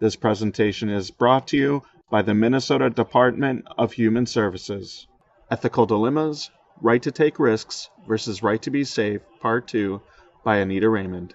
This presentation is brought to you by the Minnesota Department of Human Services. Ethical Dilemmas, Right to Take Risks versus Right to Be Safe, Part 2 by Anita Raymond.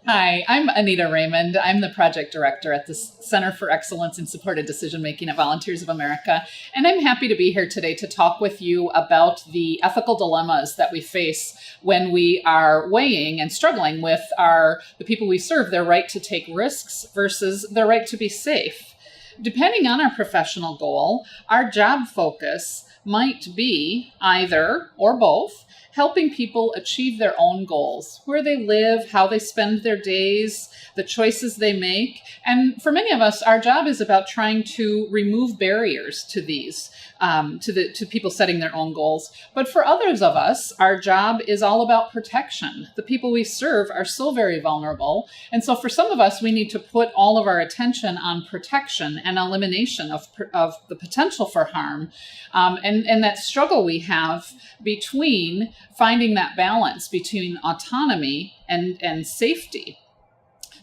Hi, I'm Anita Raymond. I'm the project director at the Center for Excellence in Supported Decision-Making at Volunteers of America, and I'm happy to be here today to talk with you about the ethical dilemmas that we face when we are weighing and struggling with the people we serve, their right to take risks versus their right to be safe. Depending on our professional goal, our job focus might be either or both helping people achieve their own goals, where they live, how they spend their days, the choices they make. And for many of us, our job is about trying to remove barriers to these, to people setting their own goals. But for others of us, our job is all about protection. The people we serve are so very vulnerable. And so for some of us, we need to put all of our attention on protection and elimination of the potential for harm. And that struggle we have between finding that balance between autonomy and safety.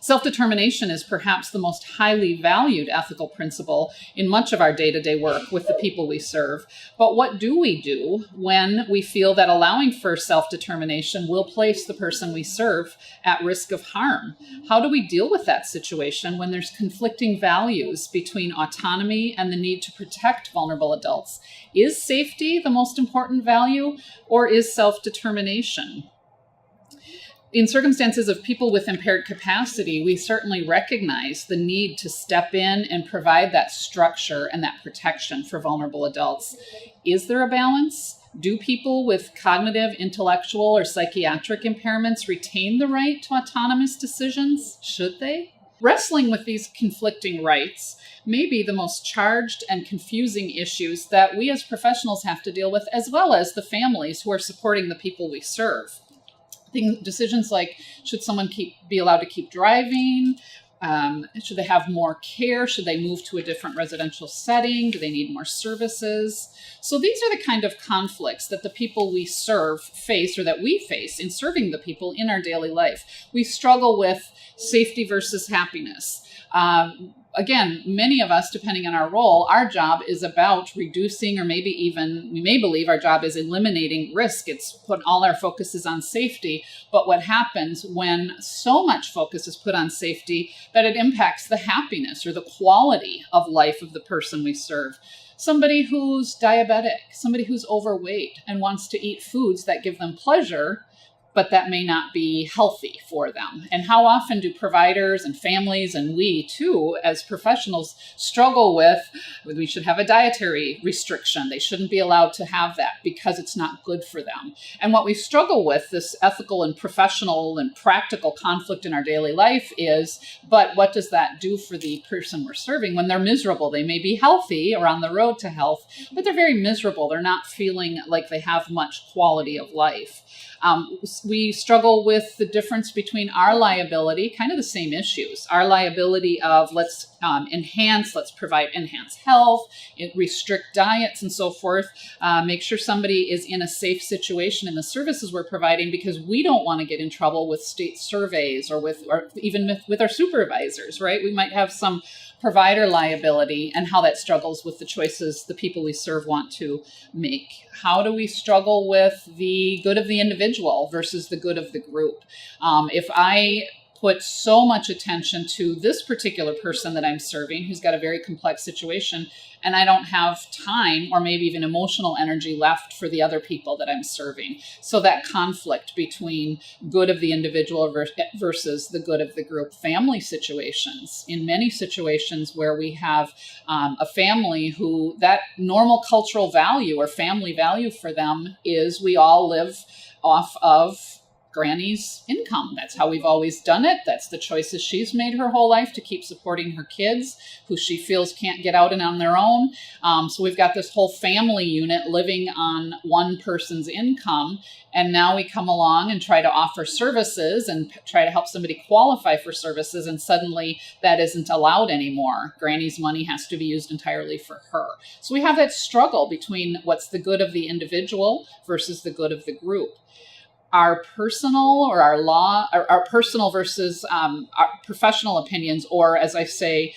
Self-determination is perhaps the most highly valued ethical principle in much of our day-to-day work with the people we serve. But what do we do when we feel that allowing for self-determination will place the person we serve at risk of harm? How do we deal with that situation when there's conflicting values between autonomy and the need to protect vulnerable adults? Is safety the most important value, or is self-determination? In circumstances of people with impaired capacity, we certainly recognize the need to step in and provide that structure and that protection for vulnerable adults. Is there a balance? Do people with cognitive, intellectual, or psychiatric impairments retain the right to autonomous decisions? Should they? Wrestling with these conflicting rights may be the most charged and confusing issues that we as professionals have to deal with, as well as the families who are supporting the people we serve. Decisions like, should someone be allowed to keep driving? Should they have more care? Should they move to a different residential setting? Do they need more services? So these are the kind of conflicts that the people we serve face, or that we face in serving the people in our daily life. We struggle with safety versus happiness. Again, many of us, depending on our role, our job is about reducing, or maybe even, we may believe our job is eliminating risk. It's put all our focus is on safety. But what happens when so much focus is put on safety that it impacts the happiness or the quality of life of the person we serve? Somebody who's diabetic, somebody who's overweight and wants to eat foods that give them pleasure, but that may not be healthy for them. And how often do providers and families, and we too, as professionals, struggle with, we should have a dietary restriction. They shouldn't be allowed to have that because it's not good for them. And what we struggle with, this ethical and professional and practical conflict in our daily life is, but what does that do for the person we're serving when they're miserable? They may be healthy or on the road to health, but they're very miserable. They're not feeling like they have much quality of life. We struggle with the difference between our liability, kind of the same issues, our liability of let's provide enhanced health, restrict diets and so forth, make sure somebody is in a safe situation in the services we're providing, because we don't want to get in trouble with state surveys or even with our supervisors, right? We might have some provider liability, and how that struggles with the choices the people we serve want to make. How do we struggle with the good of the individual versus the good of the group? If I put so much attention to this particular person that I'm serving who's got a very complex situation, and I don't have time or maybe even emotional energy left for the other people that I'm serving. So that conflict between good of the individual versus the good of the group. Family situations. In many situations where we have a family who that normal cultural value or family value for them is we all live off of Granny's income. That's how we've always done it. That's the choices she's made her whole life to keep supporting her kids, who she feels can't get out and on their own. So we've got this whole family unit living on one person's income. And now we come along and try to offer services and try to help somebody qualify for services. And suddenly that isn't allowed anymore. Granny's money has to be used entirely for her. So we have that struggle between what's the good of the individual versus the good of the group. our personal or our law, or our personal versus our professional opinions, or as I say,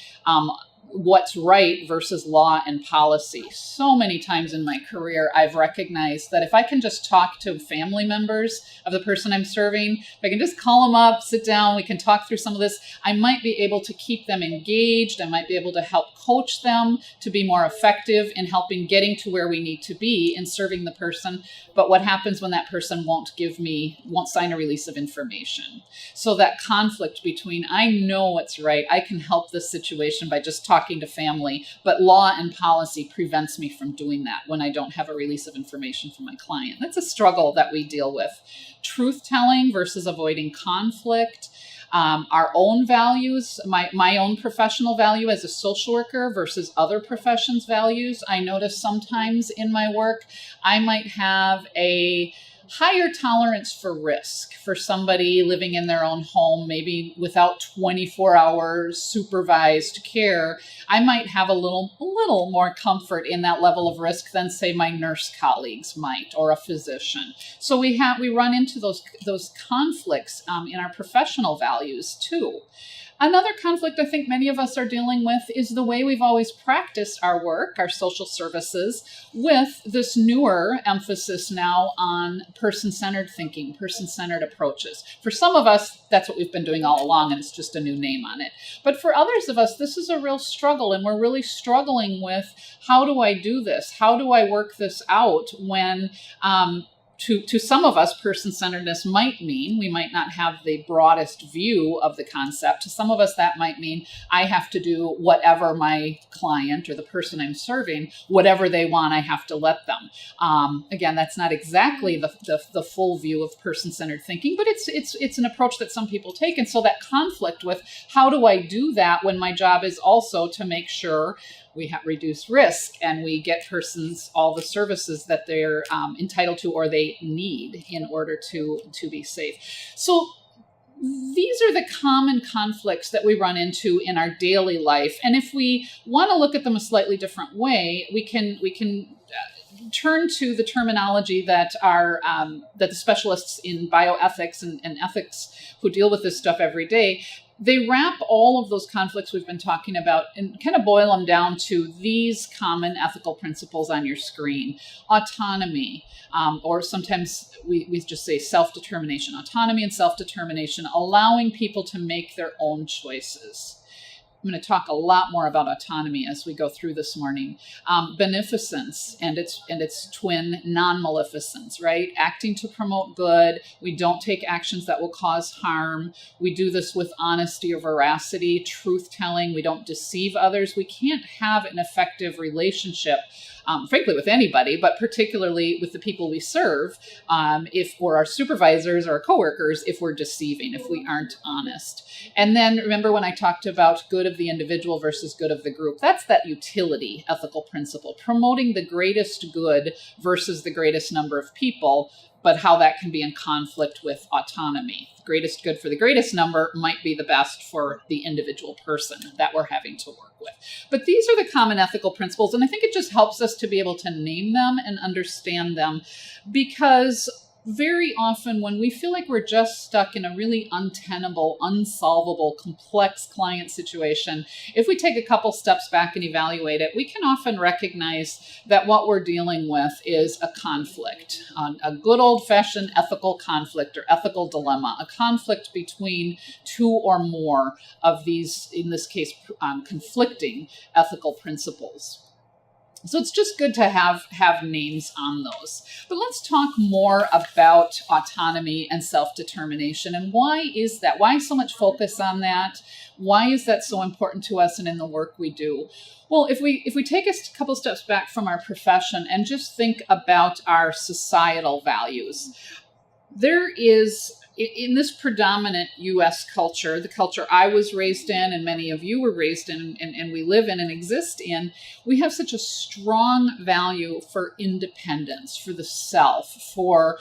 what's right versus law and policy. So many times in my career, I've recognized that if I can just talk to family members of the person I'm serving, if I can just call them up, sit down, we can talk through some of this, I might be able to keep them engaged. I might be able to help coach them to be more effective in helping getting to where we need to be in serving the person. But what happens when that person won't sign a release of information? So that conflict between, I know what's right, I can help this situation by just talking to family, but law and policy prevents me from doing that when I don't have a release of information from my client. That's a struggle that we deal with. Truth-telling versus avoiding conflict. Our own values, my own professional value as a social worker versus other professions' values. I notice sometimes in my work, I might have a higher tolerance for risk for somebody living in their own home, maybe without 24-hour supervised care. I might have a little more comfort in that level of risk than, say, my nurse colleagues might, or a physician. So we run into those conflicts in our professional values too. Another conflict I think many of us are dealing with is the way we've always practiced our work, our social services, with this newer emphasis now on person-centered thinking, person-centered approaches. For some of us, that's what we've been doing all along, and it's just a new name on it. But for others of us, this is a real struggle, and we're really struggling with, how do I do this? How do I work this out when to some of us, person-centeredness might mean we might not have the broadest view of the concept. To some of us, that might mean I have to do whatever my client or the person I'm serving, whatever they want, I have to let them. Again, that's not exactly the full view of person-centered thinking, but it's an approach that some people take. And so that conflict with, how do I do that when my job is also to make sure we reduce risk and we get persons all the services that they're entitled to or they need in order to be safe. So these are the common conflicts that we run into in our daily life. And if we want to look at them a slightly different way, we can turn to the terminology that that the specialists in bioethics and ethics who deal with this stuff every day, they wrap all of those conflicts we've been talking about and kind of boil them down to these common ethical principles on your screen. Autonomy, or sometimes we just say self-determination. Autonomy and self-determination, allowing people to make their own choices. I'm going to talk a lot more about autonomy as we go through this morning. Beneficence and its twin, non-maleficence, right? Acting to promote good. We don't take actions that will cause harm. We do this with honesty or veracity, truth-telling. We don't deceive others. We can't have an effective relationship, frankly, with anybody, but particularly with the people we serve, if we're our supervisors or our coworkers, if we're deceiving, if we aren't honest. And then remember when I talked about good of the individual versus good of the group, that's that utility ethical principle, promoting the greatest good versus the greatest number of people, but how that can be in conflict with autonomy. The greatest good for the greatest number might be the best for the individual person that we're having to work with. But these are the common ethical principles, and I think it just helps us to be able to name them and understand them, because very often when we feel like we're just stuck in a really untenable, unsolvable, complex client situation, if we take a couple steps back and evaluate it, we can often recognize that what we're dealing with is a conflict, a good old-fashioned ethical conflict or ethical dilemma, a conflict between two or more of these, in this case, conflicting ethical principles. So it's just good to have names on those. But let's talk more about autonomy and self-determination. And why is that? Why so much focus on that? Why is that so important to us and in the work we do? Well, if we take a couple steps back from our profession and just think about our societal values, there is, in this predominant U.S. culture, the culture I was raised in and many of you were raised in and we live in and exist in, we have such a strong value for independence, for the self, for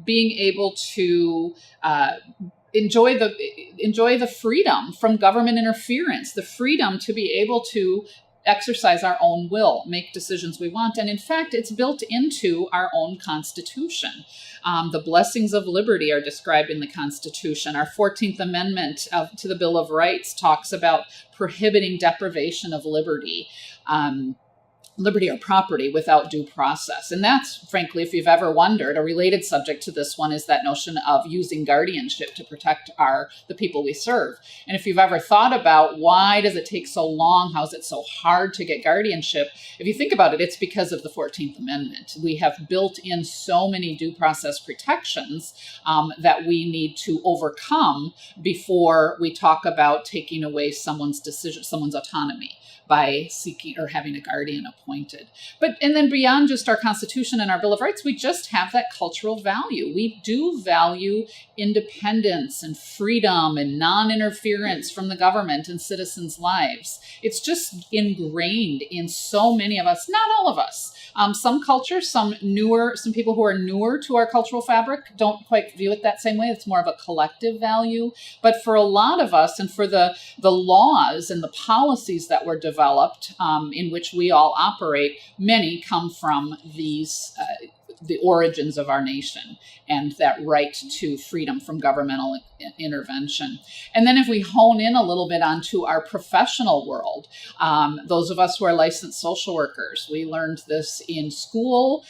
being able to enjoy the freedom from government interference, the freedom to be able to exercise our own will, make decisions we want. And in fact, it's built into our own Constitution. The blessings of liberty are described in the Constitution. Our 14th Amendment to the Bill of Rights talks about prohibiting deprivation of liberty. Liberty or property without due process. And that's, frankly, if you've ever wondered, a related subject to this one is that notion of using guardianship to protect the people we serve. And if you've ever thought about why does it take so long, how is it so hard to get guardianship, if you think about it, it's because of the 14th Amendment. We have built in so many due process protections that we need to overcome before we talk about taking away someone's decision, someone's autonomy, by seeking or having a guardian appointed. And then beyond just our Constitution and our Bill of Rights, we just have that cultural value. We do value independence and freedom and non-interference from the government in citizens' lives. It's just ingrained in so many of us, not all of us. Some cultures, some people who are newer to our cultural fabric don't quite view it that same way. It's more of a collective value. But for a lot of us, and for the laws and the policies that were developed in which we all operate, many come from the origins of our nation and that right to freedom from governmental intervention. And then if we hone in a little bit onto our professional world, those of us who are licensed social workers, we learned this in school.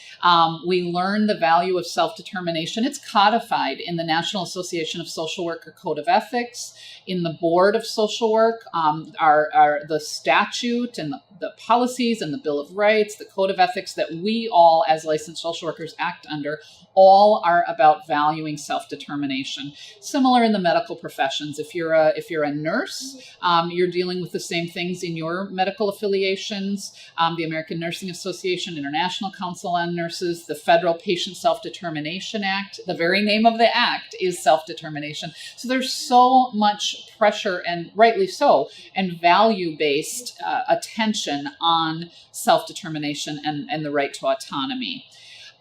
We learned the value of self-determination. It's codified in the National Association of Social Worker Code of Ethics, in the Board of Social Work, the statute and the policies and the Bill of Rights, the Code of Ethics that we all as licensed social workers act under, all are about valuing self-determination. Similar in the medical professions. If you're a nurse, you're dealing with the same things in your medical affiliations. The American Nursing Association, International Council on Nurses, the Federal Patient Self-Determination Act. The very name of the act is self-determination. So there's so much pressure, and rightly so, and value-based attention on self-determination and the right to autonomy.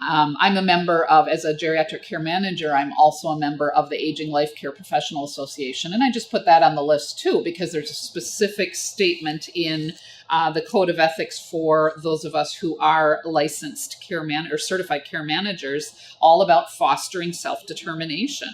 I'm a member of, as a geriatric care manager, I'm also a member of the Aging Life Care Professional Association. And I just put that on the list too, because there's a specific statement in the Code of Ethics for those of us who are licensed or certified care managers, all about fostering self-determination.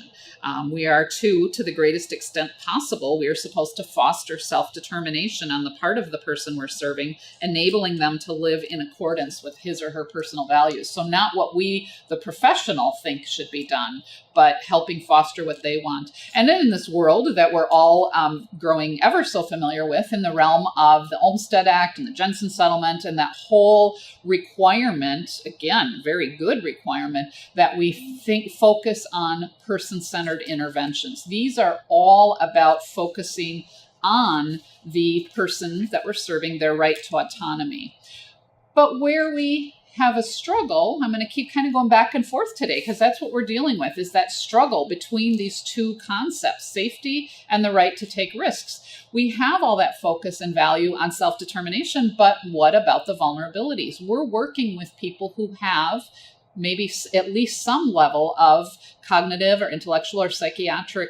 We are to the greatest extent possible, we are supposed to foster self-determination on the part of the person we're serving, enabling them to live in accordance with his or her personal values. So not what we, the professional, think should be done, but helping foster what they want. And then in this world that we're all growing ever so familiar with, in the realm of the Olmstead Act and the Jensen Settlement and that whole requirement, again, very good requirement, that we focus on person-centered interventions. These are all about focusing on the person that we're serving, their right to autonomy. But where we have a struggle, I'm going to keep kind of going back and forth today, because that's what we're dealing with, is that struggle between these two concepts, safety and the right to take risks. We have all that focus and value on self-determination, but what about the vulnerabilities? We're working with people who have maybe at least some level of cognitive or intellectual or psychiatric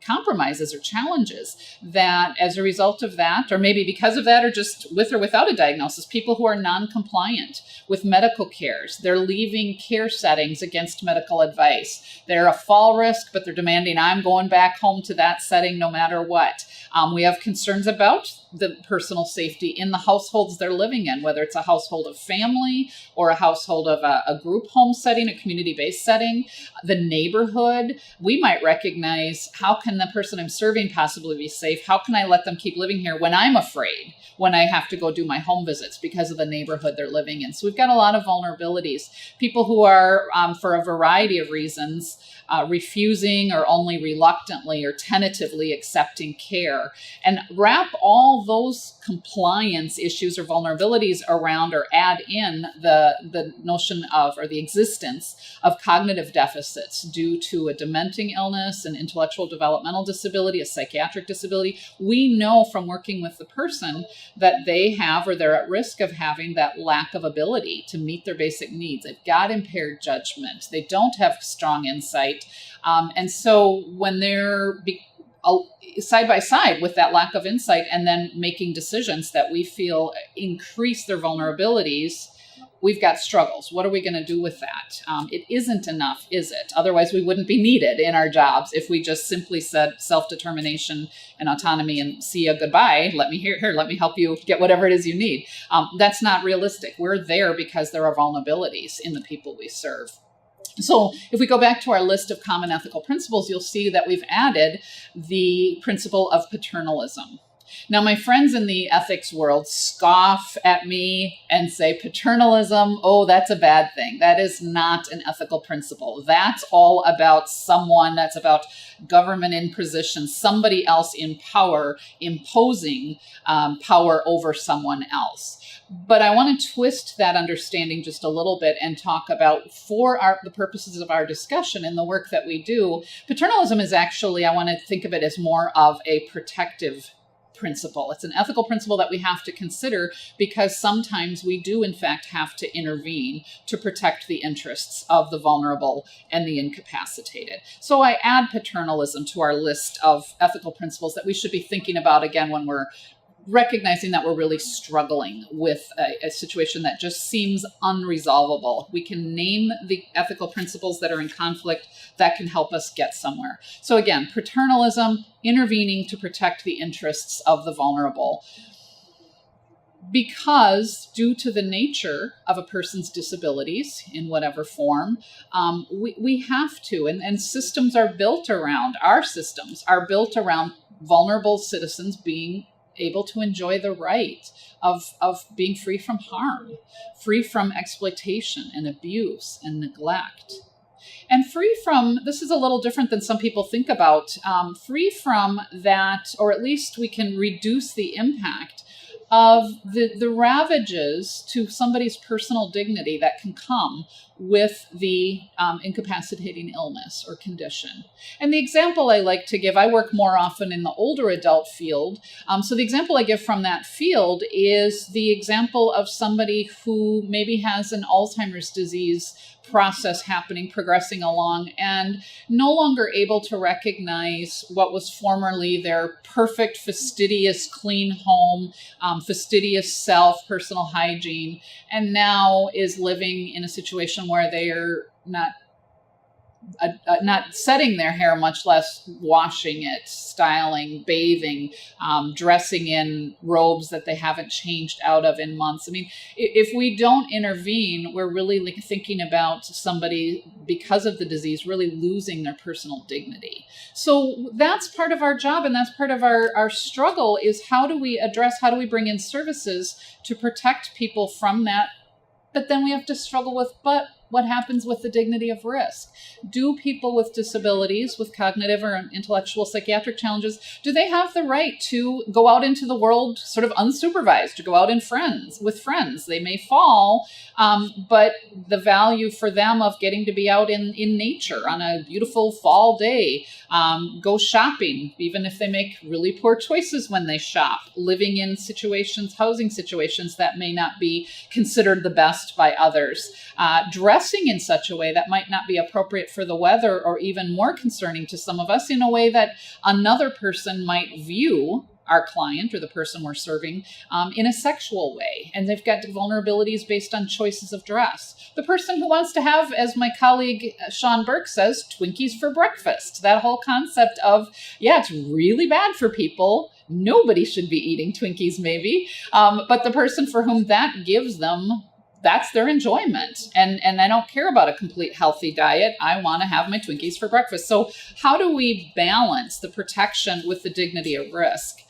compromises or challenges, that as a result of that, or maybe because of that, or just with or without a diagnosis, people who are non-compliant with medical cares, they're leaving care settings against medical advice. They're a fall risk, but they're demanding, I'm going back home to that setting no matter what. We have concerns about the personal safety in the households they're living in, whether it's a household of family or a household of a group home setting, a community-based setting, the neighborhood. We might recognize, how can the person I'm serving possibly be safe? How can I let them keep living here when I'm afraid, when I have to go do my home visits because of the neighborhood they're living in? So we've got a lot of vulnerabilities. People who are, for a variety of reasons, refusing or only reluctantly or tentatively accepting care, and wrap all those compliance issues or vulnerabilities around, or add in the notion of, or the existence of cognitive deficits due to a dementing illness, an intellectual developmental disability, a psychiatric disability. We know from working with the person that they have, or they're at risk of having, that lack of ability to meet their basic needs. They've got impaired judgment. They don't have strong insight. And so when they're side by side with that lack of insight and then making decisions that we feel increase their vulnerabilities, we've got struggles. What are we going to do with that? It isn't enough, is it? Otherwise, we wouldn't be needed in our jobs if we just simply said self-determination and autonomy and see ya, goodbye. Let me let me help you get whatever it is you need. That's not realistic. We're there because there are vulnerabilities in the people we serve. So if we go back to our list of common ethical principles, you'll see that we've added the principle of paternalism. Now, my friends in the ethics world scoff at me and say paternalism, oh, that's a bad thing. That is not an ethical principle. That's all about someone, that's about government in position, somebody else in power, imposing power over someone else. But I want to twist that understanding just a little bit and talk about, for the purposes of our discussion and the work that we do, paternalism is actually, I want to think of it as more of a protective principle. It's an ethical principle that we have to consider because sometimes we do, in fact, have to intervene to protect the interests of the vulnerable and the incapacitated. So I add paternalism to our list of ethical principles that we should be thinking about again when we're recognizing that we're really struggling with a situation that just seems unresolvable. We can name the ethical principles that are in conflict that can help us get somewhere. So again, paternalism, intervening to protect the interests of the vulnerable. Because due to the nature of a person's disabilities in whatever form, we have to, and systems are built around, our systems are built around vulnerable citizens being able to enjoy the right of being free from harm, free from exploitation and abuse and neglect. And free from, this is a little different than some people think about, free from that, or at least we can reduce the impact of the ravages to somebody's personal dignity that can come with the incapacitating illness or condition. And the example I like to give, I work more often in the older adult field. So the example I give from that field is the example of somebody who maybe has an Alzheimer's disease process happening, progressing along, and no longer able to recognize what was formerly their perfect, fastidious, clean home, fastidious self, personal hygiene, and now is living in a situation where they are not setting their hair, much less washing it, styling, bathing, dressing in robes that they haven't changed out of in months. I mean, if we don't intervene, we're really thinking about somebody, because of the disease, really losing their personal dignity. So that's part of our job, and that's part of our struggle, is how do we bring in services to protect people from that? But then we have to struggle with, but what happens with the dignity of risk? Do people with disabilities, with cognitive or intellectual psychiatric challenges, do they have the right to go out into the world sort of unsupervised, to go out with friends? They may fall, but the value for them of getting to be out in nature on a beautiful fall day, go shopping, even if they make really poor choices when they shop, living in housing situations that may not be considered the best by others, dressing in such a way that might not be appropriate for the weather, or even more concerning to some of us, in a way that another person might view our client or the person we're serving in a sexual way. And they've got vulnerabilities based on choices of dress. The person who wants to have, as my colleague Sean Burke says, Twinkies for breakfast. That whole concept of, it's really bad for people. Nobody should be eating Twinkies maybe. But the person for whom that gives them, that's their enjoyment. And I don't care about a complete healthy diet. I want to have my Twinkies for breakfast. So how do we balance the protection with the dignity of risk?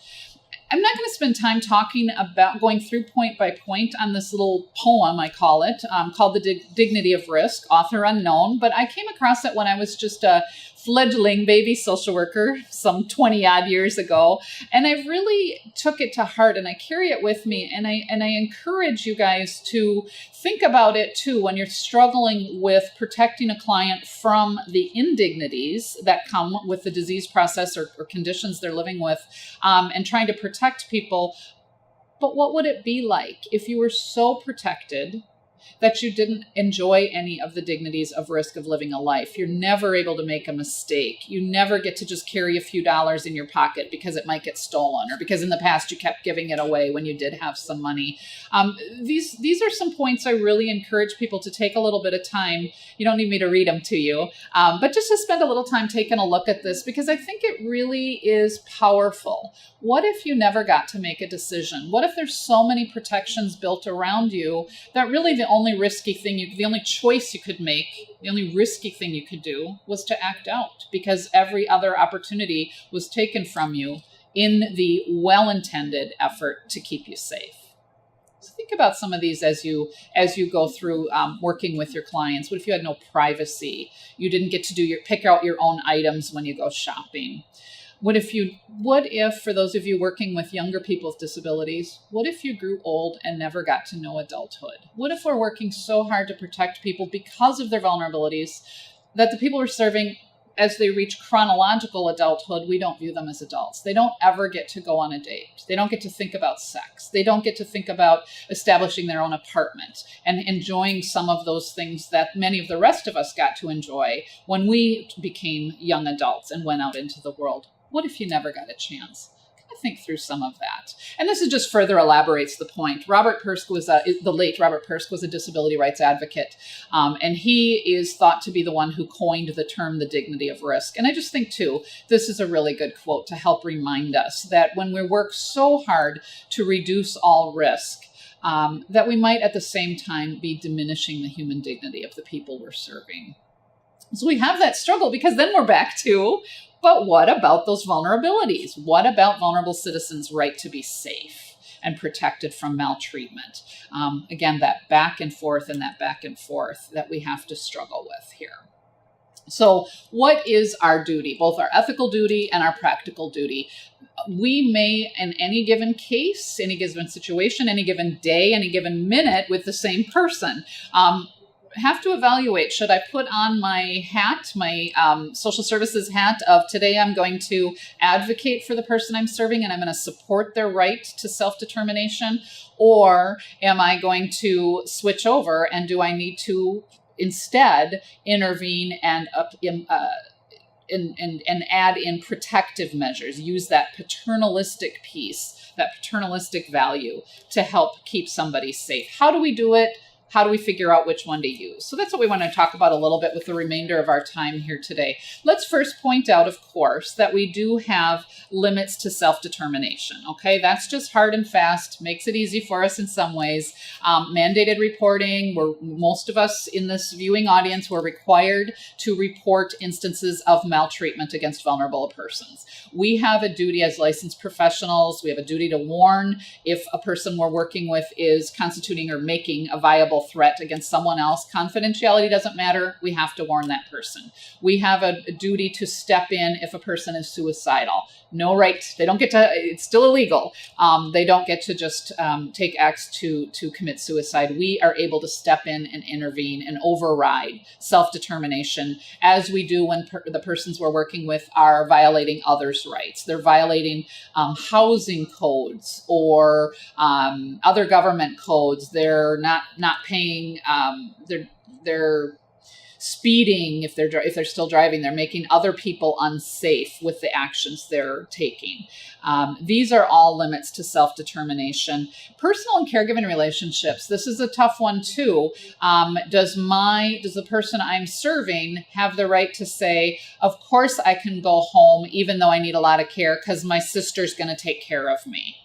I'm not going to spend time talking about going through point by point on this little poem, I call it, called The Dignity of Risk, author unknown. But I came across it when I was just a fledgling baby social worker some 20 odd years ago. And I really took it to heart, and I carry it with me. And I encourage you guys to think about it too when you're struggling with protecting a client from the indignities that come with the disease process or conditions they're living with, and trying to protect people. But what would it be like if you were so protected that you didn't enjoy any of the dignities of risk of living a life. You're never able to make a mistake. You never get to just carry a few dollars in your pocket because it might get stolen, or because in the past you kept giving it away when you did have some money. These are some points I really encourage people to take a little bit of time. You don't need me to read them to you, but just to spend a little time taking a look at this, because I think it really is powerful. What if you never got to make a decision? What if there's so many protections built around you that really the only choice you could make, the only risky thing you could do was to act out, because every other opportunity was taken from you in the well-intended effort to keep you safe. So think about some of these as you go through working with your clients. What if you had no privacy? You didn't get to pick out your own items when you go shopping? What if, for those of you working with younger people with disabilities, what if you grew old and never got to know adulthood? What if we're working so hard to protect people because of their vulnerabilities that the people we're serving, as they reach chronological adulthood, we don't view them as adults? They don't ever get to go on a date. They don't get to think about sex. They don't get to think about establishing their own apartment and enjoying some of those things that many of the rest of us got to enjoy when we became young adults and went out into the world. What if you never got a chance? Kind of think through some of that. And this is just further elaborates the point. The late Robert Persk was a disability rights advocate. And he is thought to be the one who coined the term, the dignity of risk. And I just think too, this is a really good quote to help remind us that when we work so hard to reduce all risk, that we might at the same time be diminishing the human dignity of the people we're serving. So we have that struggle, because then we're back to, but what about those vulnerabilities? What about vulnerable citizens' right to be safe and protected from maltreatment? Again, that back and forth that we have to struggle with here. So what is our duty, both our ethical duty and our practical duty? We may, in any given case, any given situation, any given day, any given minute with the same person, have to evaluate, should I put on my hat, my social services hat of today I'm going to advocate for the person I'm serving and I'm going to support their right to self-determination, or am I going to switch over and do I need to instead intervene and add in protective measures, use that paternalistic piece, that paternalistic value to help keep somebody safe? How do we do it? How do we figure out which one to use? So that's what we want to talk about a little bit with the remainder of our time here today. Let's first point out, of course, that we do have limits to self-determination. Okay, that's just hard and fast, makes it easy for us in some ways. Mandated reporting, most of us in this viewing audience were required to report instances of maltreatment against vulnerable persons. We have a duty as licensed professionals, we have a duty to warn if a person we're working with is constituting or making a viable threat against someone else. Confidentiality doesn't matter. We have to warn that person. We have a duty to step in if a person is suicidal. No right. They don't get to, it's still illegal. They don't get to just take acts to commit suicide. We are able to step in and intervene and override self-determination, as we do when the persons we're working with are violating others' rights. They're violating housing codes or other government codes. They're not paying. They're speeding if they're still driving. They're making other people unsafe with the actions they're taking. These are all limits to self-determination. Personal and caregiving relationships. This is a tough one too. Does the person I'm serving have the right to say, of course I can go home even though I need a lot of care because my sister's going to take care of me?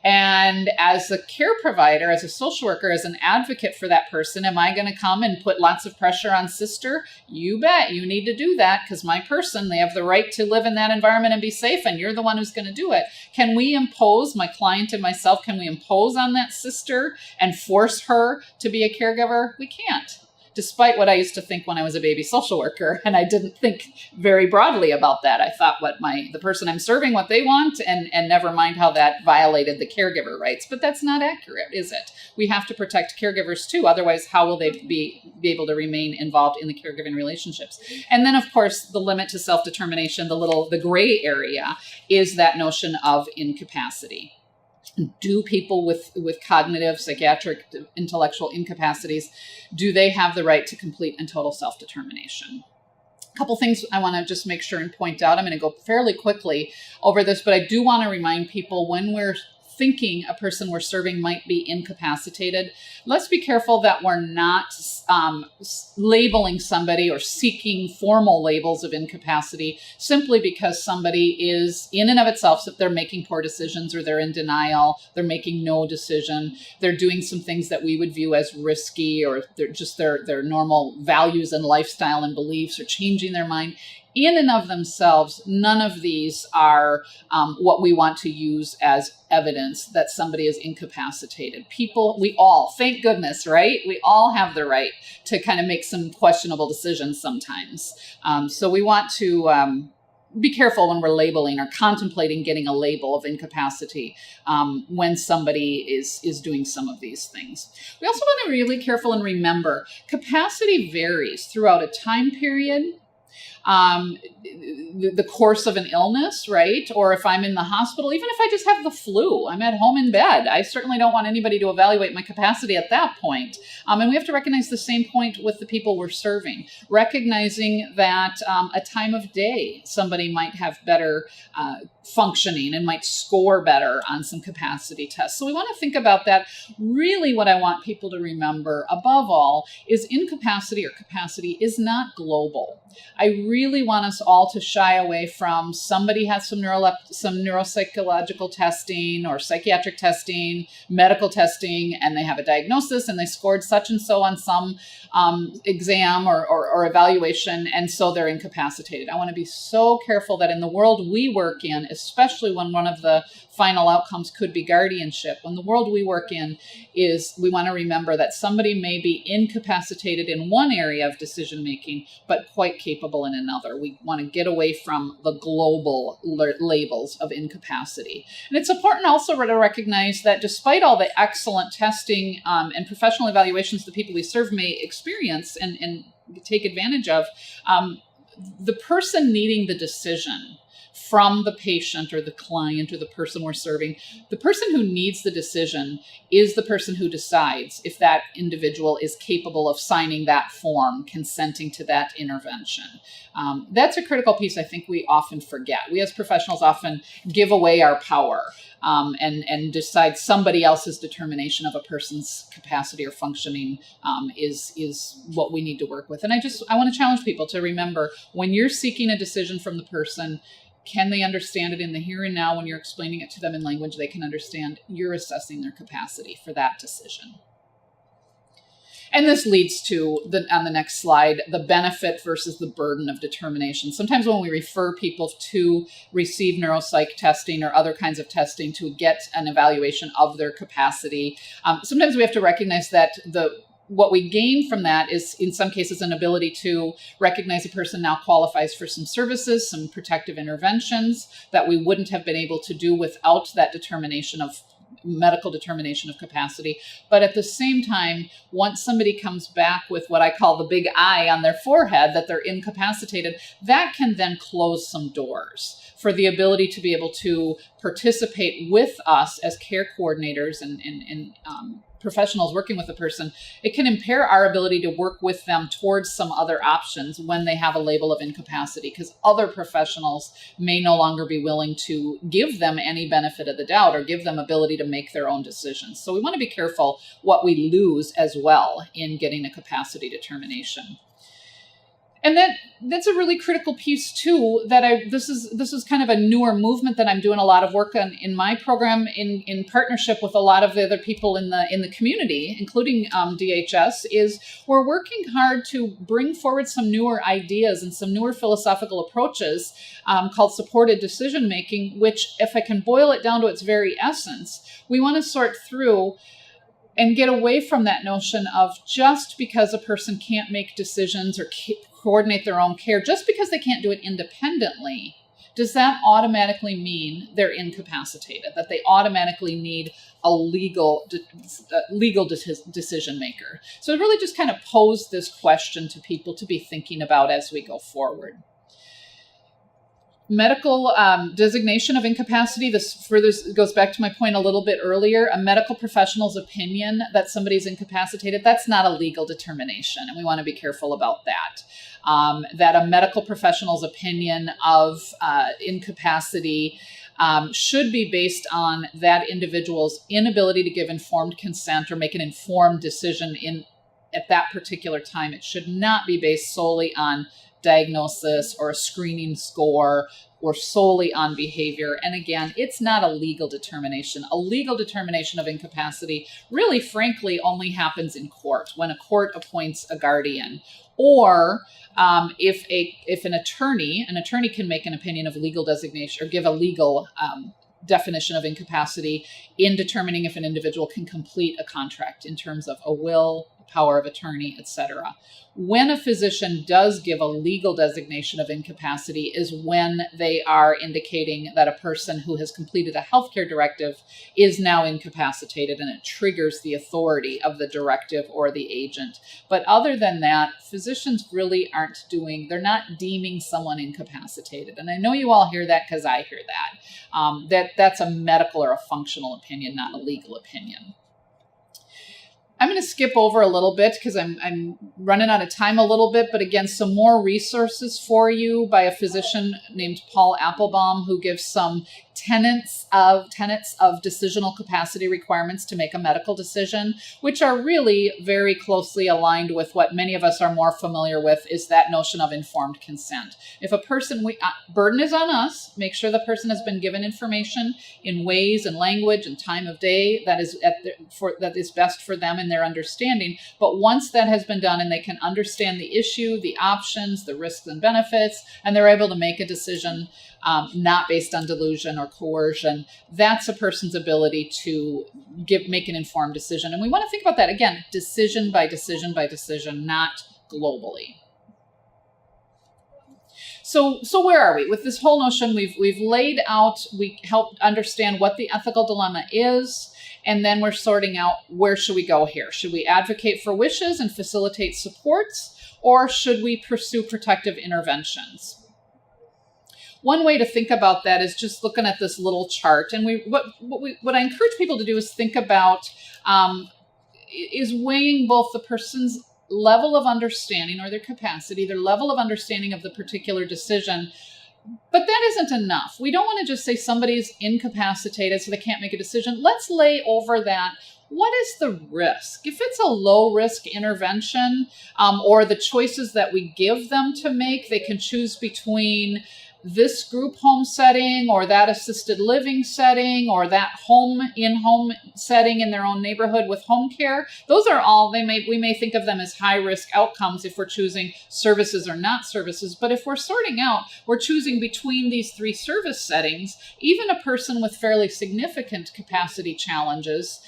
And as a care provider, as a social worker, as an advocate for that person, am I going to come and put lots of pressure on sister? You bet. You need to do that because my person, they have the right to live in that environment and be safe, and you're the one who's going to do it. Can we impose, my client and myself, can we impose on that sister and force her to be a caregiver? We can't. Despite what I used to think when I was a baby social worker, and I didn't think very broadly about that. I thought the person I'm serving, what they want, and never mind how that violated the caregiver rights. But that's not accurate, is it? We have to protect caregivers too. Otherwise, how will they be able to remain involved in the caregiving relationships? And then, of course, the limit to self-determination, the gray area, is that notion of incapacity. Do people with cognitive, psychiatric, intellectual incapacities, do they have the right to complete and total self-determination? A couple things I want to just make sure and point out. I'm going to go fairly quickly over this, but I do want to remind people when we're thinking a person we're serving might be incapacitated, let's be careful that we're not labeling somebody or seeking formal labels of incapacity simply because somebody is in and of itself, if they're making poor decisions or they're in denial, they're making no decision, they're doing some things that we would view as risky, or they're just their normal values and lifestyle and beliefs are changing their mind. In and of themselves, none of these are what we want to use as evidence that somebody is incapacitated. People, we all, thank goodness, right? We all have the right to kind of make some questionable decisions sometimes. So we want to be careful when we're labeling or contemplating getting a label of incapacity when somebody is doing some of these things. We also want to be really careful and remember capacity varies throughout a time period, the course of an illness, right? Or if I'm in the hospital, even if I just have the flu, I'm at home in bed. I certainly don't want anybody to evaluate my capacity at that point. And we have to recognize the same point with the people we're serving, recognizing that a time of day, somebody might have better functioning and might score better on some capacity tests. So we want to think about that. Really what I want people to remember above all is incapacity or capacity is not global. I really want us all to shy away from somebody has some neuropsychological testing or psychiatric testing, medical testing, and they have a diagnosis and they scored such and so on some exam or evaluation, and so they're incapacitated. I want to be so careful that in the world we work in, especially when one of the final outcomes could be guardianship, when the world we work in is, we want to remember that somebody may be incapacitated in one area of decision making, but quite capable in another. We want to get away from the global labels of incapacity. And it's important also to recognize that despite all the excellent testing and professional evaluations the people we serve may experience and take advantage of, the person needing the decision from the patient or the client or the person we're serving, the person who needs the decision is the person who decides if that individual is capable of signing that form, consenting to that intervention. That's a critical piece I think we often forget. We as professionals often give away our power and decide somebody else's determination of a person's capacity or functioning is what we need to work with. And I want to challenge people to remember, when you're seeking a decision from the person, can they understand it in the here and now? When you're explaining it to them in language they can understand, you're assessing their capacity for that decision. And this leads to, on the next slide, the benefit versus the burden of determination. Sometimes when we refer people to receive neuropsych testing or other kinds of testing to get an evaluation of their capacity, sometimes we have to recognize that what we gain from that is, in some cases, an ability to recognize a person now qualifies for some services, some protective interventions that we wouldn't have been able to do without that medical determination of capacity. But at the same time, once somebody comes back with what I call the big I on their forehead, that they're incapacitated, that can then close some doors for the ability to be able to participate with us as care coordinators and professionals working with a person. It can impair our ability to work with them towards some other options when they have a label of incapacity, because other professionals may no longer be willing to give them any benefit of the doubt or give them ability to make their own decisions. So we want to be careful what we lose as well in getting a capacity determination. And that's a really critical piece too, that this is kind of a newer movement that I'm doing a lot of work on in my program in partnership with a lot of the other people in the community, including DHS, is we're working hard to bring forward some newer ideas and some newer philosophical approaches called supported decision making, which, if I can boil it down to its very essence, we want to sort through and get away from that notion of just because a person can't make decisions or coordinate their own care, just because they can't do it independently, does that automatically mean they're incapacitated, that they automatically need a legal decision maker? So it really just kind of posed this question to people to be thinking about as we go forward. Medical designation of incapacity, this further goes back to my point a little bit earlier. A medical professional's opinion that somebody's incapacitated, that's not a legal determination, and we want to be careful about that. That a medical professional's opinion of incapacity should be based on that individual's inability to give informed consent or make an informed decision at that particular time. It should not be based solely on diagnosis or a screening score or solely on behavior. And again, it's not a legal determination. A legal determination of incapacity really, frankly, only happens in court when a court appoints a guardian, or if an attorney can make an opinion of legal designation or give a legal definition of incapacity in determining if an individual can complete a contract in terms of a will, power of attorney, etc. When a physician does give a legal designation of incapacity is when they are indicating that a person who has completed a healthcare directive is now incapacitated, and it triggers the authority of the directive or the agent. But other than that, physicians really they're not deeming someone incapacitated. And I know you all hear that because I hear that. That's a medical or a functional opinion, not a legal opinion. I'm going to skip over a little bit because I'm running out of time a little bit, but again, some more resources for you by a physician named Paul Applebaum, who gives some tenets of decisional capacity requirements to make a medical decision, which are really very closely aligned with what many of us are more familiar with, is that notion of informed consent. If a person, burden is on us, make sure the person has been given information in ways and language and time of day that is best for them and their understanding. But once that has been done and they can understand the issue, the options, the risks and benefits, and they're able to make a decision not based on delusion or coercion, that's a person's ability to make an informed decision. And we want to think about that, again, decision by decision by decision, not globally. So where are we? With this whole notion, we've laid out, we helped understand what the ethical dilemma is, and then we're sorting out where should we go here. Should we advocate for wishes and facilitate supports, or should we pursue protective interventions? One way to think about that is just looking at this little chart. And what I encourage people to do is think about is weighing both the person's level of understanding or their capacity, their level of understanding of the particular decision. But that isn't enough. We don't want to just say somebody's incapacitated so they can't make a decision. Let's lay over that. What is the risk? If it's a low risk intervention, or the choices that we give them to make, they can choose between this group home setting or that assisted living setting or that in-home setting in their own neighborhood with home care. Those are all, we may think of them as high risk outcomes if we're choosing services or not services. But if we're sorting out, we're choosing between these three service settings, even a person with fairly significant capacity challenges,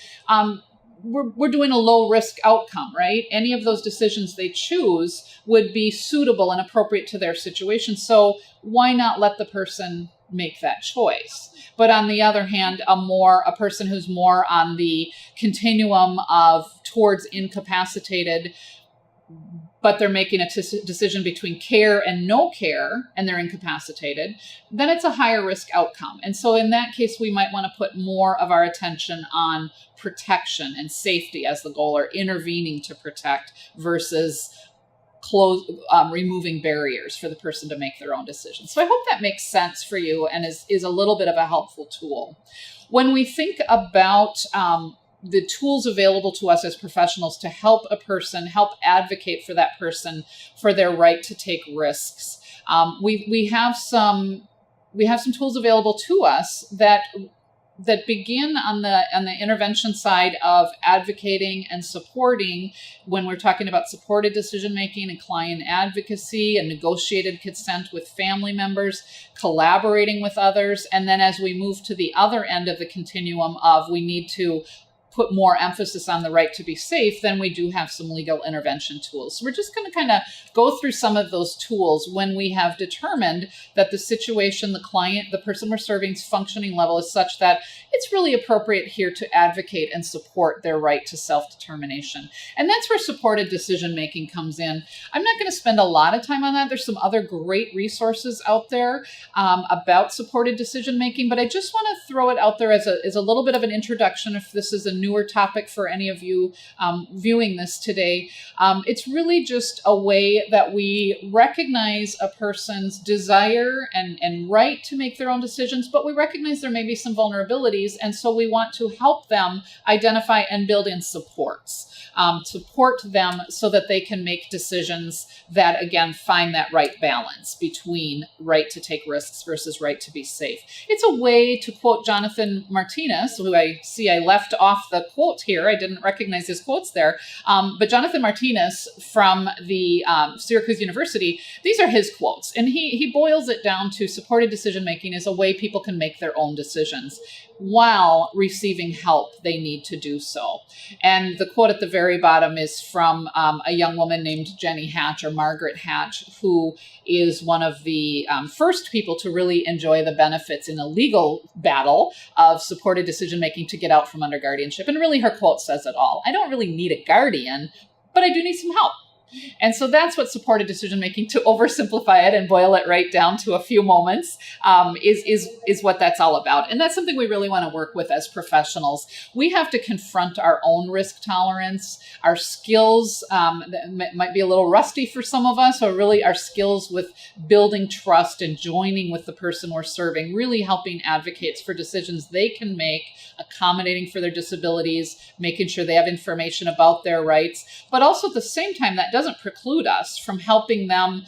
we're doing a low risk outcome, right? Any of those decisions they choose would be suitable and appropriate to their situation. So why not let the person make that choice? But on the other hand, a person who's more on the continuum of towards incapacitated, but they're making a decision between care and no care, and they're incapacitated, then it's a higher risk outcome. And so in that case, we might want to put more of our attention on protection and safety as the goal, or intervening to protect versus removing barriers for the person to make their own decisions. So I hope that makes sense for you and is a little bit of a helpful tool. When we think about the tools available to us as professionals to help a person, help advocate for that person for their right to take risks, we have some tools available to us that begin on the intervention side of advocating and supporting when we're talking about supported decision making and client advocacy and negotiated consent with family members, collaborating with others. And then as we move to the other end of the continuum of we need to put more emphasis on the right to be safe, then we do have some legal intervention tools. So we're just going to kind of go through some of those tools when we have determined that the situation, the client, the person we're serving's functioning level is such that it's really appropriate here to advocate and support their right to self-determination. And that's where supported decision-making comes in. I'm not going to spend a lot of time on that. There's some other great resources out there about supported decision-making, but I just want to throw it out there as a little bit of an introduction if this is a newer topic for any of you viewing this today. It's really just a way that we recognize a person's desire and right to make their own decisions, but we recognize there may be some vulnerabilities, and so we want to help them identify and build in supports. Support them so that they can make decisions that, again, find that right balance between right to take risks versus right to be safe. It's a way, to quote Jonathan Martinez, who I see I left off the quote here. I didn't recognize his quotes there. But Jonathan Martinez from the Syracuse University, these are his quotes. And he boils it down to supported decision-making is a way people can make their own decisions while receiving help they need to do so. And the quote at the very bottom is from a young woman named Jenny Hatch, or Margaret Hatch, who is one of the first people to really enjoy the benefits in a legal battle of supported decision-making to get out from under guardianship. And really her quote says it all. I don't really need a guardian, but I do need some help. And so that's what supported decision-making, to oversimplify it and boil it right down to a few moments, is what that's all about. And that's something we really want to work with as professionals. We have to confront our own risk tolerance, our skills that might be a little rusty for some of us, or really our skills with building trust and joining with the person we're serving, really helping advocates for decisions they can make, accommodating for their disabilities, making sure they have information about their rights, but also at the same time, that doesn't preclude us from helping them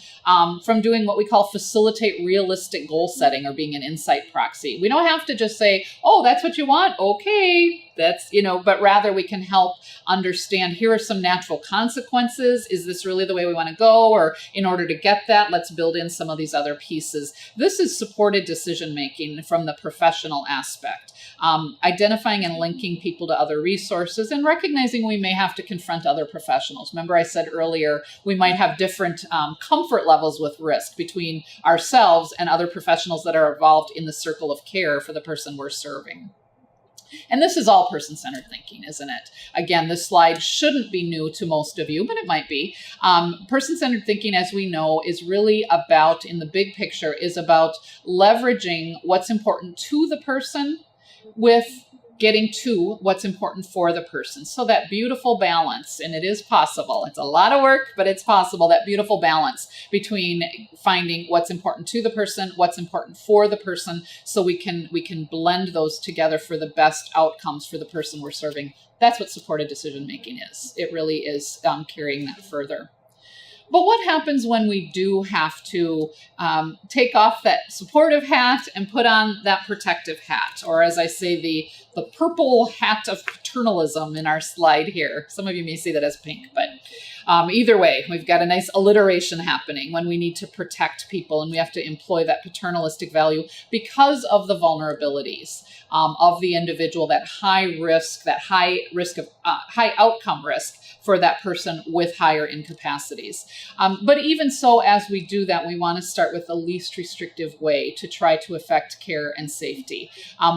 from doing what we call facilitate realistic goal setting, or being an insight proxy. We don't have to just say, oh, that's what you want. Okay. That's, but rather we can help understand, here are some natural consequences. Is this really the way we want to go? Or in order to get that, let's build in some of these other pieces. This is supported decision-making from the professional aspect. Identifying and linking people to other resources, and recognizing we may have to confront other professionals. Remember I said earlier, we might have different comfort levels with risk between ourselves and other professionals that are involved in the circle of care for the person we're serving. And this is all person-centered thinking, isn't it? Again, this slide shouldn't be new to most of you, but it might be. Person-centered thinking, as we know, is really about, in the big picture, is about leveraging what's important to the person with getting to what's important for the person. So that beautiful balance, and it is possible. It's a lot of work, but it's possible, that beautiful balance between finding what's important to the person, what's important for the person, so we can blend those together for the best outcomes for the person we're serving. That's what supported decision-making is. It really is carrying that further. But what happens when we do have to take off that supportive hat and put on that protective hat? Or as I say, the purple hat of paternalism in our slide here. Some of you may see that as pink, but either way, we've got a nice alliteration happening when we need to protect people, and we have to employ that paternalistic value because of the vulnerabilities of the individual, that high outcome risk for that person with higher incapacities. But even so, as we do that, we want to start with the least restrictive way to try to affect care and safety.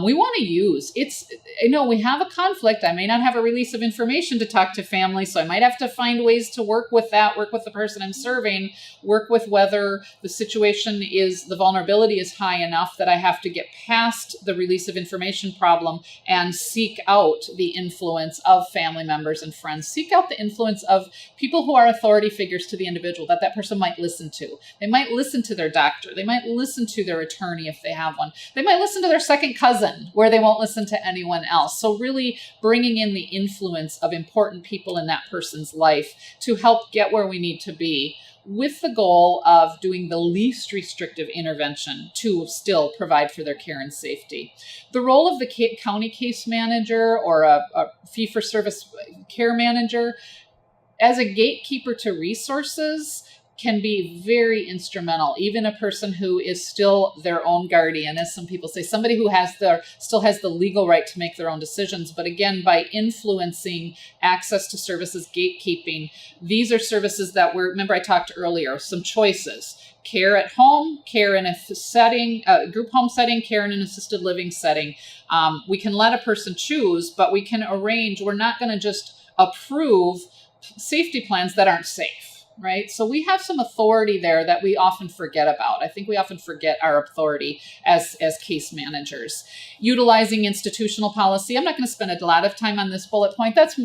We want to use, we have a conflict. I may not have a release of information to talk to family, so I might have to find ways to work with the person I'm serving, work with whether the situation is, the vulnerability is high enough that I have to get past the release of information problem and seek out the influence of family members and friends, seek out the influence of people who are authority figures to the individual that person might listen to. They might listen to their doctor. They might listen to their attorney if they have one. They might listen to their second cousin, where they won't listen to anyone else. So really bringing in the influence of important people in that person's life to help get where we need to be, with the goal of doing the least restrictive intervention to still provide for their care and safety. The role of the county case manager or a fee-for-service care manager as a gatekeeper to resources can be very instrumental. Even a person who is still their own guardian, as some people say, somebody who still has the legal right to make their own decisions. But again, by influencing access to services, gatekeeping, these are services that remember I talked earlier, some choices. Care at home, care in a setting, group home setting, care in an assisted living setting. We can let a person choose, but we can arrange. We're not going to just approve safety plans that aren't safe. Right. So we have some authority there that we often forget about. I think we often forget our authority as case managers. Utilizing institutional policy. I'm not going to spend a lot of time on this bullet point. That's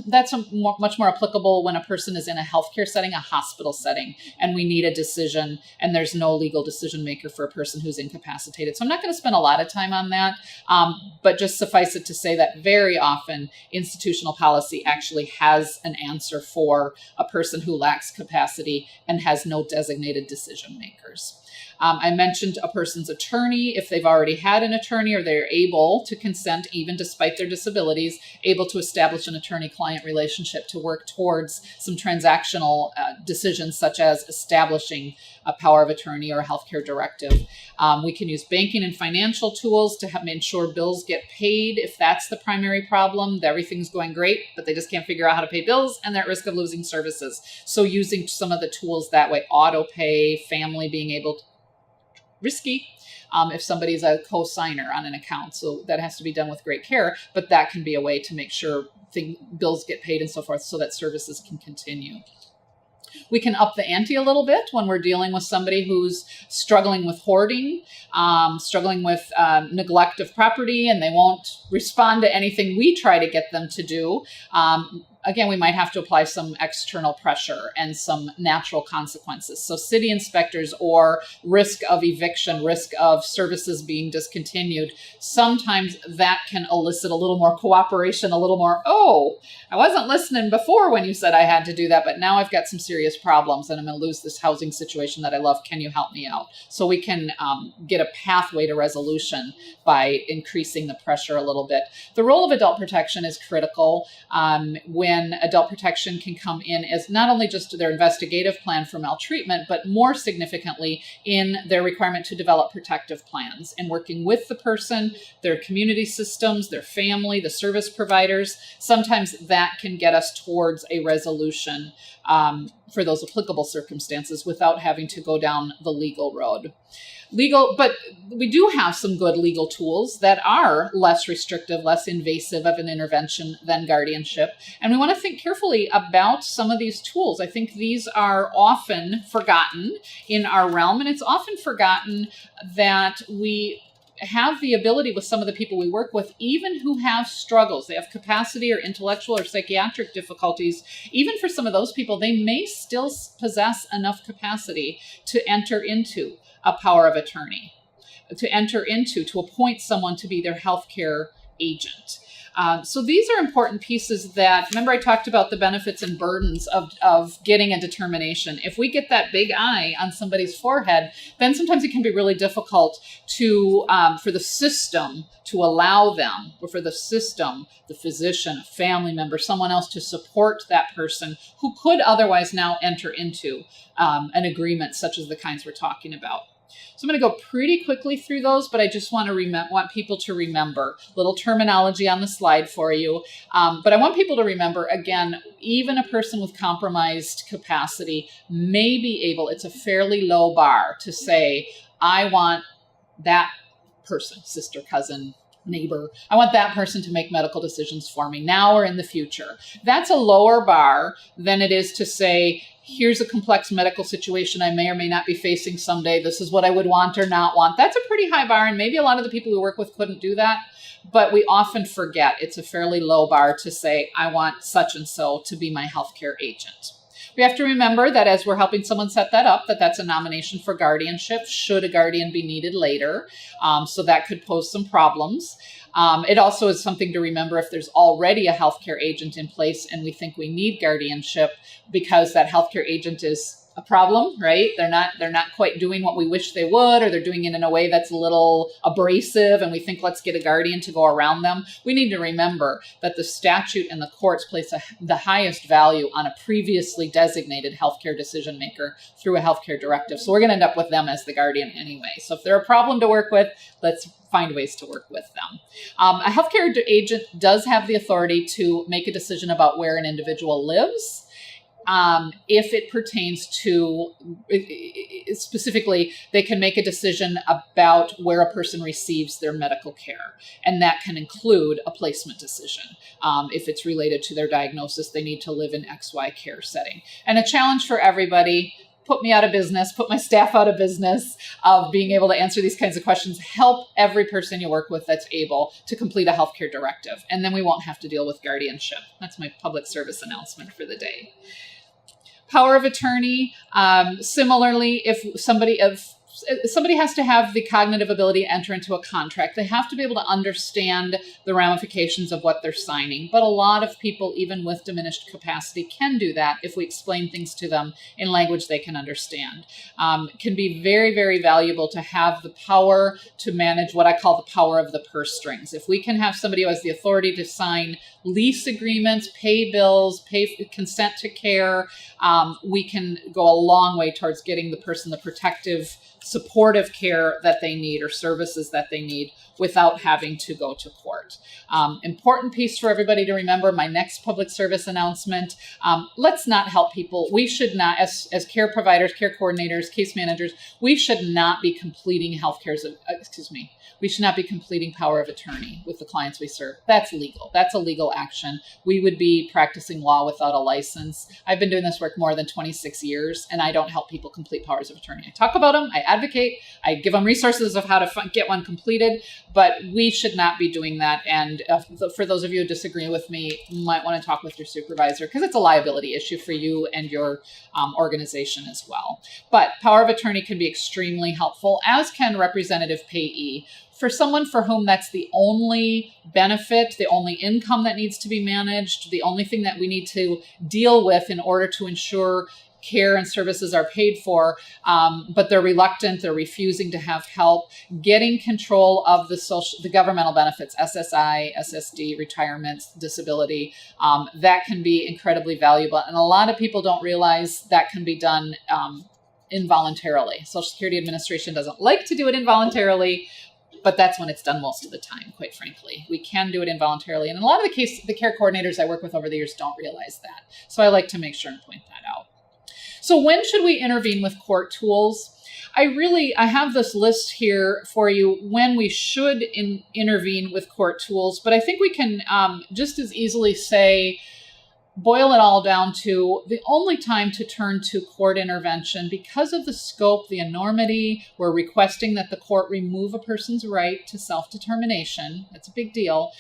much more applicable when a person is in a healthcare setting, a hospital setting, and we need a decision and there's no legal decision maker for a person who's incapacitated. So I'm not going to spend a lot of time on that, but just suffice it to say that very often institutional policy actually has an answer for a person who lacks capacity and has no designated decision makers. I mentioned a person's attorney, if they've already had an attorney or they're able to consent, even despite their disabilities, able to establish an attorney-client relationship to work towards some transactional decisions, such as establishing a power of attorney or a healthcare directive. We can use banking and financial tools to ensure bills get paid. If that's the primary problem, everything's going great, but they just can't figure out how to pay bills and they're at risk of losing services. So using some of the tools that way, auto pay, family being able to, risky if somebody's a co-signer on an account. So that has to be done with great care, but that can be a way to make sure bills get paid and so forth so that services can continue. We can up the ante a little bit when we're dealing with somebody who's struggling with hoarding, struggling with neglect of property, and they won't respond to anything we try to get them to do. Again, we might have to apply some external pressure and some natural consequences. So city inspectors or risk of eviction, risk of services being discontinued, sometimes that can elicit a little more cooperation, a little more, oh, I wasn't listening before when you said I had to do that, but now I've got some serious problems and I'm going to lose this housing situation that I love. Can you help me out? So we can get a pathway to resolution by increasing the pressure a little bit. The role of adult protection is critical when adult protection can come in as not only just their investigative plan for maltreatment, but more significantly in their requirement to develop protective plans and working with the person, their community systems, their family, the service providers. Sometimes that can get us towards a resolution for those applicable circumstances without having to go down the legal road. But we do have some good legal tools that are less restrictive, less invasive of an intervention than guardianship. And we want to think carefully about some of these tools. I think these are often forgotten in our realm, and it's often forgotten that we have the ability with some of the people we work with, even who have struggles, they have capacity or intellectual or psychiatric difficulties, even for some of those people, they may still possess enough capacity to enter into a power of attorney, to appoint someone to be their healthcare agent. So these are important pieces that, remember I talked about the benefits and burdens of getting a determination. If we get that big I on somebody's forehead, then sometimes it can be really difficult to for the system to allow them, or for the system, the physician, a family member, someone else to support that person who could otherwise now enter into an agreement such as the kinds we're talking about. So I'm going to go pretty quickly through those, but I just want people to remember little terminology on the slide for you. But I want people to remember, again, even a person with compromised capacity may be able, it's a fairly low bar to say, I want that person, sister, cousin, neighbor, I want that person to make medical decisions for me now or in the future. That's a lower bar than it is to say, here's a complex medical situation I may or may not be facing someday. This is what I would want or not want. That's a pretty high bar, and maybe a lot of the people we work with couldn't do that. But we often forget it's a fairly low bar to say, I want such and so to be my healthcare agent. We have to remember that as we're helping someone set that up, that's a nomination for guardianship, should a guardian be needed later. So that could pose some problems. It also is something to remember if there's already a healthcare agent in place and we think we need guardianship because that healthcare agent is a problem, right? They're not quite doing what we wish they would, or they're doing it in a way that's a little abrasive, and we think, let's get a guardian to go around them. We need to remember that the statute and the courts place the highest value on a previously designated healthcare decision maker through a healthcare directive. So we're going to end up with them as the guardian anyway. So if they're a problem to work with, let's find ways to work with them. A healthcare agent does have the authority to make a decision about where an individual lives. If it pertains to, specifically, they can make a decision about where a person receives their medical care. And that can include a placement decision. If it's related to their diagnosis, they need to live in XY care setting. And a challenge for everybody: put me out of business, put my staff out of business of being able to answer these kinds of questions. Help every person you work with that's able to complete a healthcare directive. And then we won't have to deal with guardianship. That's my public service announcement for the day. Power of attorney. Similarly, if somebody has to have the cognitive ability to enter into a contract. They have to be able to understand the ramifications of what they're signing. But a lot of people, even with diminished capacity, can do that if we explain things to them in language they can understand. It can be very, very valuable to have the power to manage what I call the power of the purse strings. If we can have somebody who has the authority to sign lease agreements, pay bills, consent to care, we can go a long way towards getting the person the protective, supportive care that they need or services that they need without having to go to court. Important piece for everybody to remember, my next public service announcement, let's not help people. We should not, as care providers, care coordinators, case managers, we should not be completing we should not be completing power of attorney with the clients we serve. That's legal. That's a legal action. We would be practicing law without a license. I've been doing this work more than 26 years, and I don't help people complete powers of attorney. I talk about them, I advocate, I give them resources of how to get one completed, but we should not be doing that. And for those of you who disagree with me, you might want to talk with your supervisor, because it's a liability issue for you and your organization as well. But power of attorney can be extremely helpful, as can representative payee. For someone for whom that's the only benefit, the only income that needs to be managed, the only thing that we need to deal with in order to ensure care and services are paid for, but they're reluctant, they're refusing to have help, getting control of the governmental benefits, SSI, SSD, retirement, disability, that can be incredibly valuable. And a lot of people don't realize that can be done involuntarily. Social Security Administration doesn't like to do it involuntarily, but that's when it's done most of the time, quite frankly. We can do it involuntarily. And in a lot of the care coordinators I work with over the years don't realize that. So I like to make sure and point that out. So when should we intervene with court tools? I have this list here for you when we should intervene with court tools, but I think we can just as easily boil it all down to the only time to turn to court intervention, because of the scope, the enormity, we're requesting that the court remove a person's right to self-determination. That's a big deal.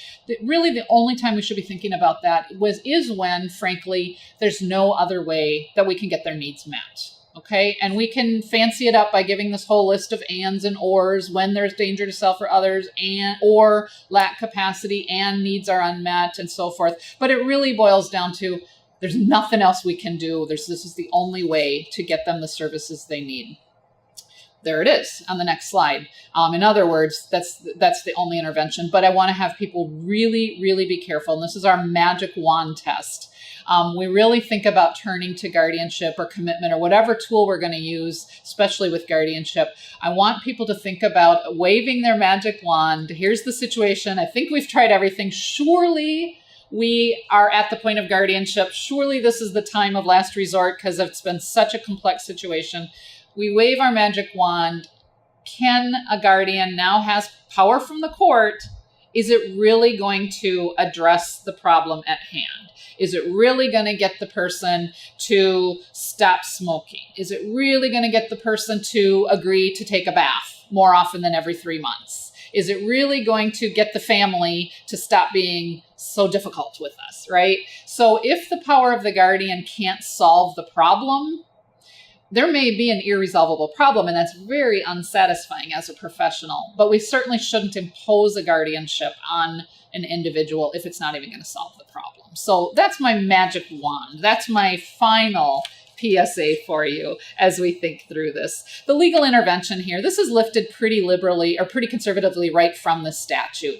Really, the only time we should be thinking about that is when, frankly, there's no other way that we can get their needs met. Okay, and we can fancy it up by giving this whole list of ands and ors: when there's danger to self or others, or lack capacity and needs are unmet, and so forth. But it really boils down to there's nothing else we can do. This is the only way to get them the services they need. There it is on the next slide. In other words, that's the only intervention. But I want to have people really, really be careful. And this is our magic wand test. We really think about turning to guardianship or commitment or whatever tool we're going to use, especially with guardianship. I want people to think about waving their magic wand. Here's the situation. I think we've tried everything. Surely we are at the point of guardianship. Surely this is the time of last resort, because it's been such a complex situation. We wave our magic wand. Can a guardian now has power from the court? Is it really going to address the problem at hand? Is it really going to get the person to stop smoking? Is it really going to get the person to agree to take a bath more often than every 3 months? Is it really going to get the family to stop being so difficult with us, right? So if the power of the guardian can't solve the problem, there may be an irresolvable problem, and that's very unsatisfying as a professional, but we certainly shouldn't impose a guardianship on an individual if it's not even going to solve the problem. So that's my magic wand. That's my final PSA for you as we think through this. The legal intervention here, this is lifted pretty liberally or pretty conservatively right from the statute.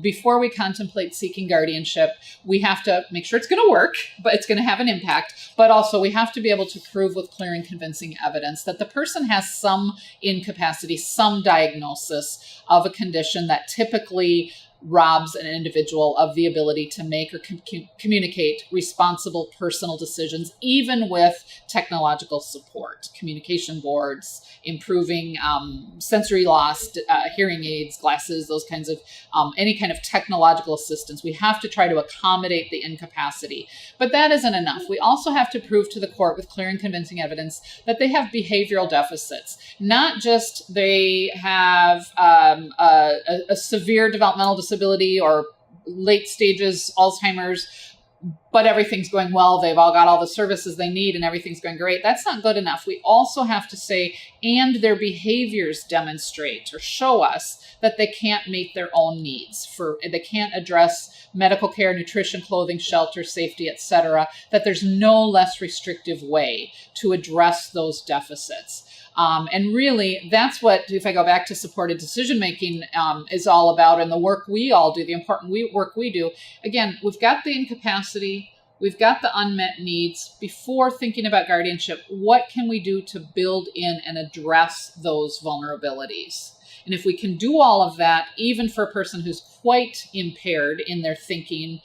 Before we contemplate seeking guardianship, we have to make sure it's going to work, but it's going to have an impact. But also we have to be able to prove with clear and convincing evidence that the person has some incapacity, some diagnosis of a condition that typically robs an individual of the ability to make or communicate responsible personal decisions, even with technological support, communication boards, improving sensory loss, hearing aids, glasses, those kinds of, any kind of technological assistance. We have to try to accommodate the incapacity. But that isn't enough. We also have to prove to the court with clear and convincing evidence that they have behavioral deficits, not just they have a severe developmental disability or late stages Alzheimer's, but everything's going well. They've all got all the services they need and everything's going great. That's not good enough. We also have to say, and their behaviors demonstrate or show us that they can't meet their own needs. They can't address medical care, nutrition, clothing, shelter, safety, etc., that there's no less restrictive way to address those deficits. And really, that's what, if I go back to supported decision-making, is all about, and the work we all do, the important work we do. Again, we've got the incapacity, we've got the unmet needs. Before thinking about guardianship, what can we do to build in and address those vulnerabilities? And if we can do all of that, even for a person who's quite impaired in their thinking,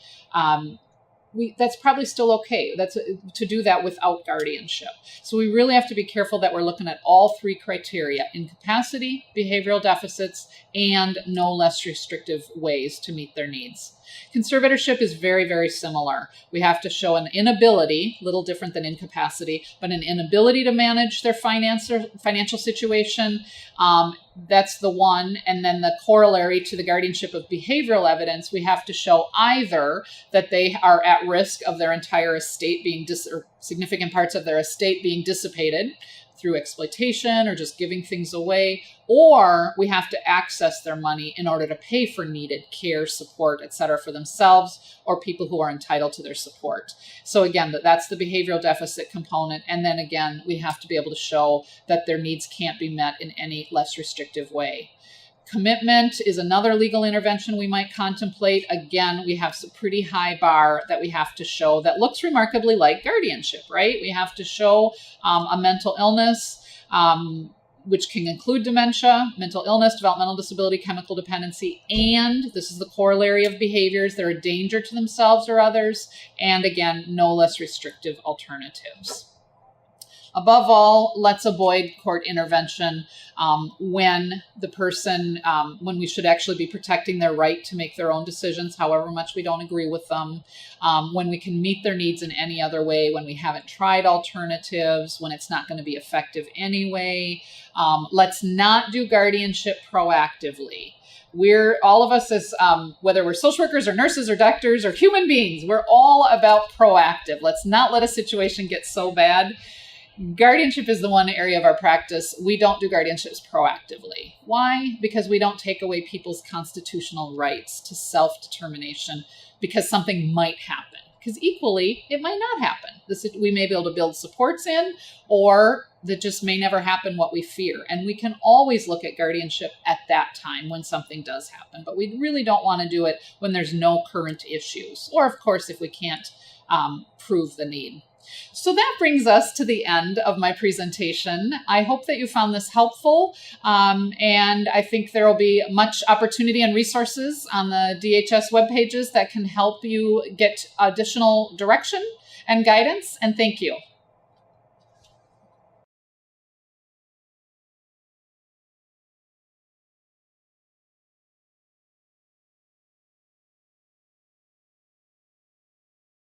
that's probably still okay. That's to do that without guardianship. So we really have to be careful that we're looking at all three criteria: incapacity, behavioral deficits, and no less restrictive ways to meet their needs. Conservatorship is very, very similar. We have to show an inability, little different than incapacity, but an inability to manage their financial situation. That's the one. And then the corollary to the guardianship of behavioral evidence, we have to show either that they are at risk of their entire estate being or significant parts of their estate being dissipated through exploitation or just giving things away, or we have to access their money in order to pay for needed care, support, etc. for themselves or people who are entitled to their support. So again, that's the behavioral deficit component. And then again, we have to be able to show that their needs can't be met in any less restrictive way. Commitment is another legal intervention we might contemplate. Again, we have some pretty high bar that we have to show that looks remarkably like guardianship, right? We have to show a mental illness, which can include dementia, mental illness, developmental disability, chemical dependency, and this is the corollary of behaviors. They're a danger to themselves or others, and again, no less restrictive alternatives. Above all, let's avoid court intervention when we should actually be protecting their right to make their own decisions, however much we don't agree with them, when we can meet their needs in any other way, when we haven't tried alternatives, when it's not going to be effective anyway. Let's not do guardianship proactively. All of us as, whether we're social workers or nurses or doctors or human beings, we're all about proactive. Let's not let a situation get so bad. Guardianship is the one area of our practice we don't do guardianships proactively. Why? Because we don't take away people's constitutional rights to self-determination because something might happen. Because equally, it might not happen. We may be able to build supports in, or that just may never happen what we fear. And we can always look at guardianship at that time when something does happen. But we really don't want to do it when there's no current issues. Or, of course, if we can't prove the need. So that brings us to the end of my presentation. I hope that you found this helpful, and I think there will be much opportunity and resources on the DHS web pages that can help you get additional direction and guidance, and thank you.